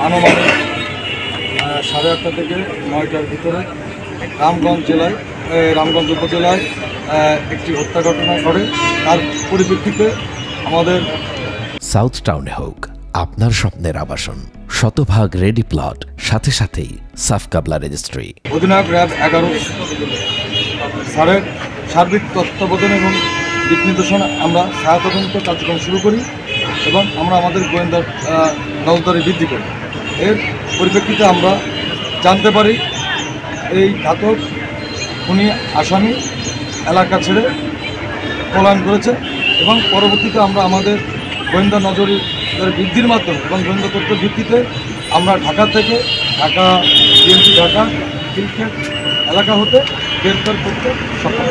আনুমানিক 8:30 থেকে 9টার ভিতরে রামগঞ্জ উপজেলায় একটি হত্যা ঘটনা ঘটে। তার পরিপ্রেক্ষিতে আমাদের সাউথ টাউনে হোক আপনার স্বপ্নের আবাসন, শতভাগ রেডি প্লট, সাথে সাথেই সাফকাবলা রেজিস্ট্রি। অধিনায়ক র্যাব 11 স্যারের সার্বিক তত্ত্বাবধান এবং দিক নির্দেশনা আমরা ছায়া তদন্ত কার্যক্রম শুরু করি এবং আমরা আমাদের গোয়েন্দা নজরদারি বৃদ্ধি করি। এর পরিপ্রেক্ষিতে আমরা জানতে পারি এই ঘাতক খুনি আসামি এলাকা ছেড়ে পলায়ন করেছে এবং পরবর্তীতে আমরা আমাদের গোয়েন্দা নজরদারি বৃদ্ধির মাধ্যমে এবং গোয়েন্দা তথ্যের ভিত্তিতে আমরা ঢাকা বিএনপি ঢাকা খিলক্ষেত এলাকা হতে গ্রেপ্তার করতে সক্ষম।